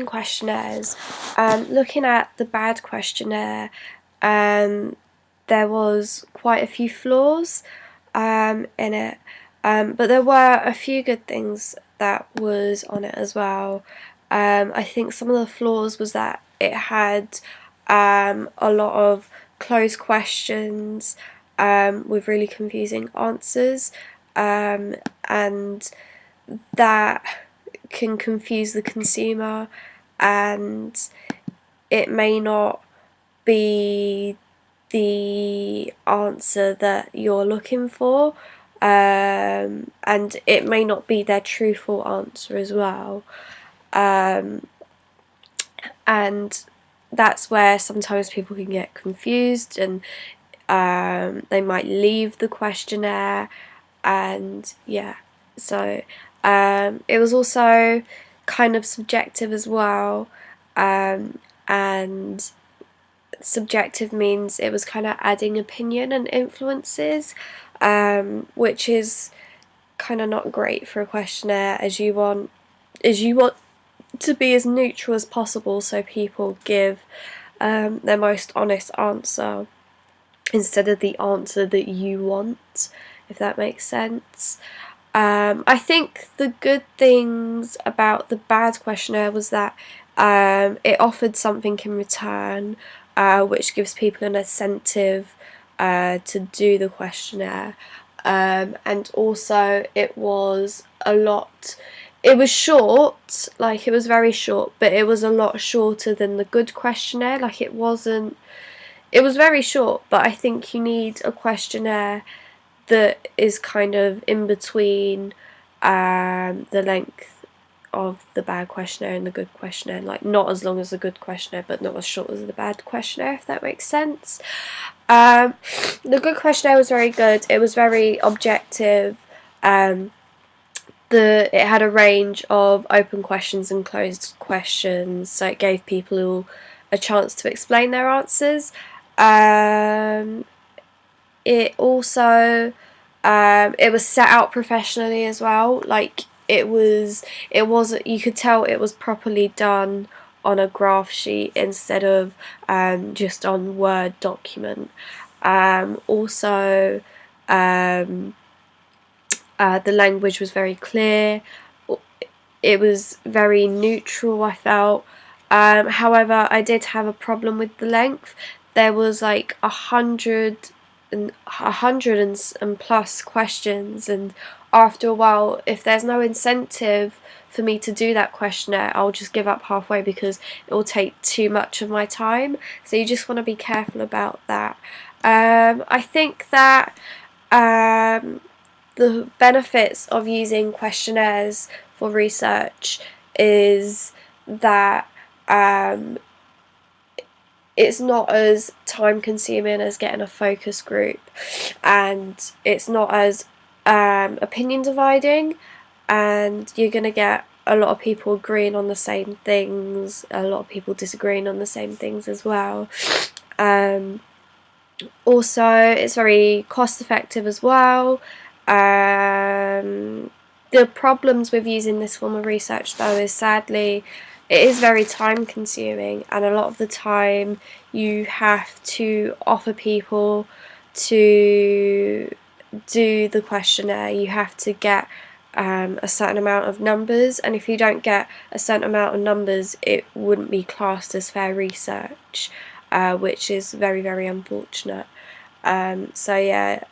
Questionnaires. Looking at the bad questionnaire, there was quite a few flaws in it, but there were a few good things that was on it as well. I think some of the flaws was that it had a lot of closed questions with really confusing answers, and that can confuse the consumer, and it may not be the answer that you're looking for, and it may not be their truthful answer as well, and that's where sometimes people can get confused, and they might leave the questionnaire, and yeah, so it was also kind of subjective as well, and subjective means it was kind of adding opinion and influences, which is kind of not great for a questionnaire, as you want to be as neutral as possible so people give their most honest answer instead of the answer that you want, if that makes sense. I think the good things about the bad questionnaire was that it offered something in return, which gives people an incentive to do the questionnaire, and also it was short, like it was very short, but it was a lot shorter than the good questionnaire. Like it was very short, but I think you need a questionnaire that is kind of in between the length of the bad questionnaire and the good questionnaire. Like not as long as the good questionnaire, but not as short as the bad questionnaire, if that makes sense. The good questionnaire was very good. It was very objective. It had a range of open questions and closed questions, so it gave people a chance to explain their answers. It also it was set out professionally as well. Like it was you could tell it was properly done on a graph sheet instead of just on Word document. Also, the language was very clear. It was very neutral, I felt. However, I did have a problem with the length. There was like 100 and plus questions, and after a while, if there's no incentive for me to do that questionnaire, I'll just give up halfway because it will take too much of my time. So you just want to be careful about that. I think that the benefits of using questionnaires for research is that it's not as time consuming as getting a focus group, and it's not as opinion dividing, and you're going to get a lot of people agreeing on the same things, a lot of people disagreeing on the same things as well. Also, it's very cost effective as well. The problems with using this form of research though is sadly it is very time consuming, and a lot of the time you have to offer people to do the questionnaire. You have to get a certain amount of numbers, and if you don't get a certain amount of numbers it wouldn't be classed as fair research, which is very, very unfortunate. So yeah.